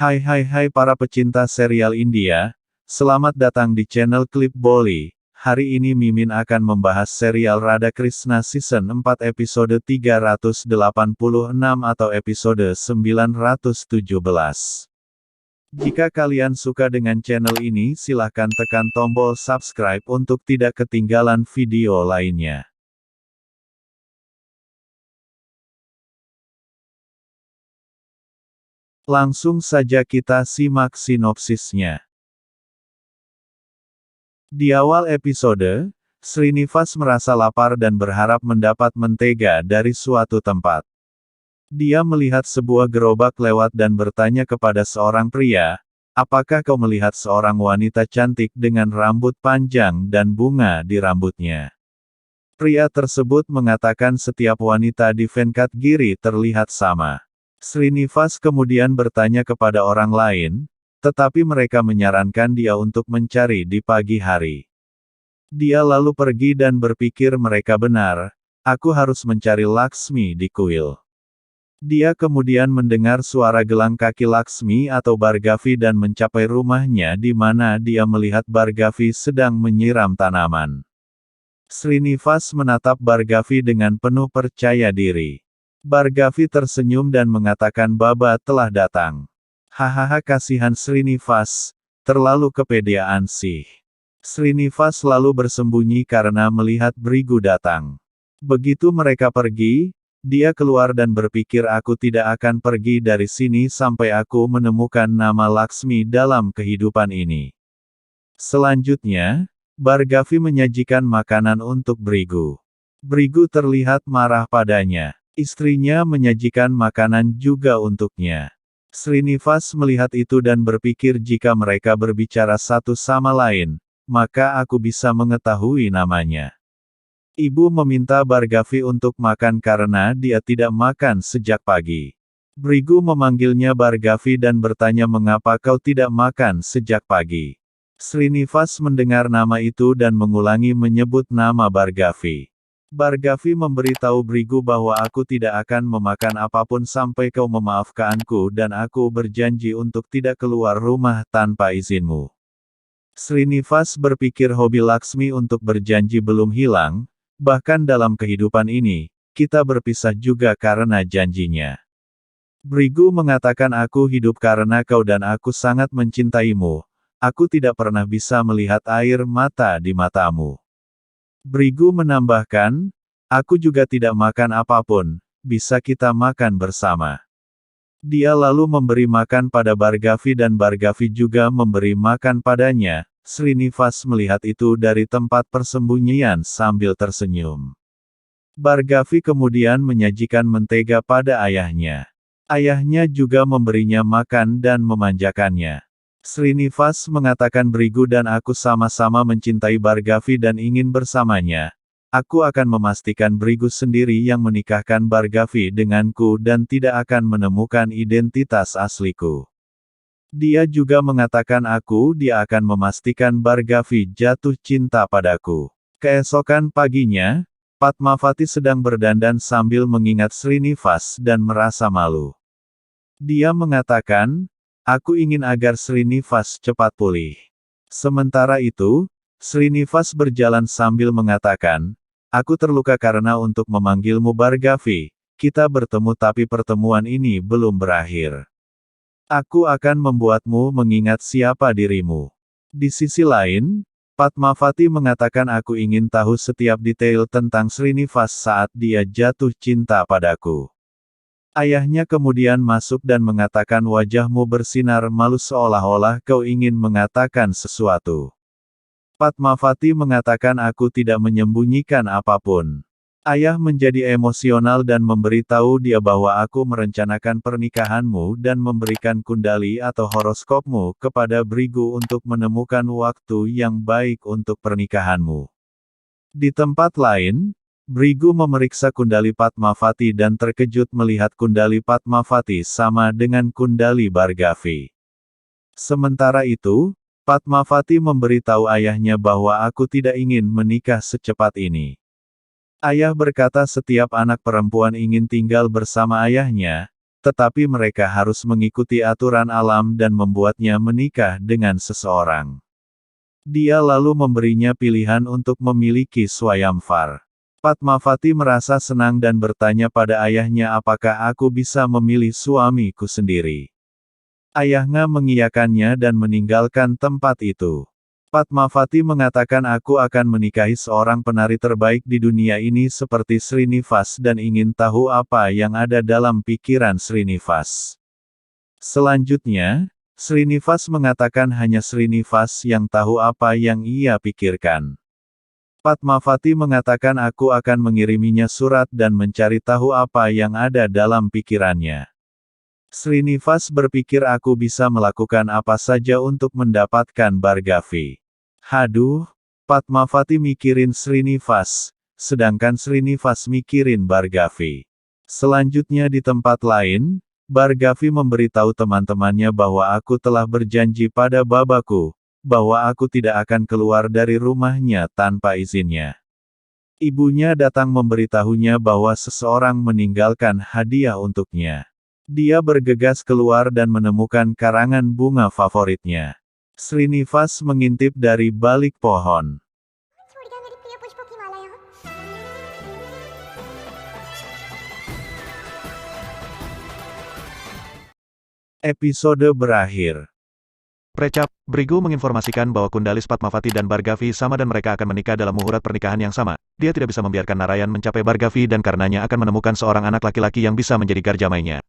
Hai para pecinta serial India, selamat datang di channel Clip Bolly. Hari ini Mimin akan membahas serial Radha Krishna Season 4 episode 386 atau episode 917. Jika kalian suka dengan channel ini silahkan tekan tombol subscribe untuk tidak ketinggalan video lainnya. Langsung saja kita simak sinopsisnya. Di awal episode, Srinivas merasa lapar dan berharap mendapat mentega dari suatu tempat. Dia melihat sebuah gerobak lewat dan bertanya kepada seorang pria, "Apakah kau melihat seorang wanita cantik dengan rambut panjang dan bunga di rambutnya?" Pria tersebut mengatakan setiap wanita di Venkatgiri terlihat sama. Srinivas kemudian bertanya kepada orang lain, tetapi mereka menyarankan dia untuk mencari di pagi hari. Dia lalu pergi dan berpikir mereka benar, aku harus mencari Laksmi di kuil. Dia kemudian mendengar suara gelang kaki Laksmi atau Bhargavi dan mencapai rumahnya di mana dia melihat Bhargavi sedang menyiram tanaman. Srinivas menatap Bhargavi dengan penuh percaya diri. Bhargavi tersenyum dan mengatakan Baba telah datang. Hahaha, kasihan Srinivas, terlalu kepedean sih. Srinivas lalu bersembunyi karena melihat Brigu datang. Begitu mereka pergi, dia keluar dan berpikir aku tidak akan pergi dari sini sampai aku menemukan nama Laksmi dalam kehidupan ini. Selanjutnya, Bhargavi menyajikan makanan untuk Brigu. Brigu terlihat marah padanya. Istrinya menyajikan makanan juga untuknya. Srinivas melihat itu dan berpikir jika mereka berbicara satu sama lain, maka aku bisa mengetahui namanya. Ibu meminta Bhargavi untuk makan karena dia tidak makan sejak pagi. Brigu memanggilnya Bhargavi dan bertanya mengapa kau tidak makan sejak pagi. Srinivas mendengar nama itu dan mengulangi menyebut nama Bhargavi. Bhargavi memberitahu Brigu bahwa aku tidak akan memakan apapun sampai kau memaafkanku dan aku berjanji untuk tidak keluar rumah tanpa izinmu. Srinivas berpikir hobi Laksmi untuk berjanji belum hilang, bahkan dalam kehidupan ini, kita berpisah juga karena janjinya. Brigu mengatakan aku hidup karena kau dan aku sangat mencintaimu, aku tidak pernah bisa melihat air mata di matamu. Brigu menambahkan, aku juga tidak makan apapun, bisa kita makan bersama. Dia lalu memberi makan pada Bhargavi dan Bhargavi juga memberi makan padanya. Srinivas melihat itu dari tempat persembunyian sambil tersenyum. Bhargavi kemudian menyajikan mentega pada ayahnya. Ayahnya juga memberinya makan dan memanjakannya. Srinivas mengatakan Brigu dan aku sama-sama mencintai Bhargavi dan ingin bersamanya. Aku akan memastikan Brigu sendiri yang menikahkan Bhargavi denganku dan tidak akan menemukan identitas asliku. Dia juga mengatakan dia akan memastikan Bhargavi jatuh cinta padaku. Keesokan paginya, Padmavati sedang berdandan sambil mengingat Srinivas dan merasa malu. Dia mengatakan, aku ingin agar Srinivas cepat pulih. Sementara itu, Srinivas berjalan sambil mengatakan, aku terluka karena untuk memanggilmu Bhargavi, kita bertemu tapi pertemuan ini belum berakhir. Aku akan membuatmu mengingat siapa dirimu. Di sisi lain, Padmavati mengatakan aku ingin tahu setiap detail tentang Srinivas saat dia jatuh cinta padaku. Ayahnya kemudian masuk dan mengatakan wajahmu bersinar malu seolah-olah kau ingin mengatakan sesuatu. Padmavati mengatakan aku tidak menyembunyikan apapun. Ayah menjadi emosional dan memberitahu dia bahwa aku merencanakan pernikahanmu dan memberikan kundali atau horoskopmu kepada Brigu untuk menemukan waktu yang baik untuk pernikahanmu. Di tempat lain, Brigu memeriksa kundali Padmavati dan terkejut melihat kundali Padmavati sama dengan kundali Bhargavi. Sementara itu, Padmavati memberitahu ayahnya bahwa aku tidak ingin menikah secepat ini. Ayah berkata setiap anak perempuan ingin tinggal bersama ayahnya, Tetapi mereka harus mengikuti aturan alam dan membuatnya menikah dengan seseorang. Dia lalu memberinya pilihan untuk memiliki Swayamvar. Padmavati merasa senang dan bertanya pada ayahnya apakah aku bisa memilih suamiku sendiri. Ayahnya mengiyakannya dan meninggalkan tempat itu. Padmavati mengatakan aku akan menikahi seorang penari terbaik di dunia ini seperti Srinivas dan ingin tahu apa yang ada dalam pikiran Srinivas. Selanjutnya, Srinivas mengatakan hanya Srinivas yang tahu apa yang ia pikirkan. Padmavati mengatakan aku akan mengiriminya surat dan mencari tahu apa yang ada dalam pikirannya. Srinivas berpikir aku bisa melakukan apa saja untuk mendapatkan Bhargavi. Haduh, Padmavati mikirin Srinivas, sedangkan Srinivas mikirin Bhargavi. Selanjutnya di tempat lain, Bhargavi memberitahu teman-temannya bahwa aku telah berjanji pada babaku, bahwa aku tidak akan keluar dari rumahnya tanpa izinnya. Ibunya datang memberitahunya bahwa seseorang meninggalkan hadiah untuknya. Dia bergegas keluar dan menemukan karangan bunga favoritnya. Srinivas mengintip dari balik pohon. Episode berakhir. Precap, Brigu menginformasikan bahwa Kundalis Padmavati dan Bhargavi sama dan mereka akan menikah dalam muhurat pernikahan yang sama. Dia tidak bisa membiarkan Narayan mencapai Bhargavi dan karenanya akan menemukan seorang anak laki-laki yang bisa menjadi garjamainya.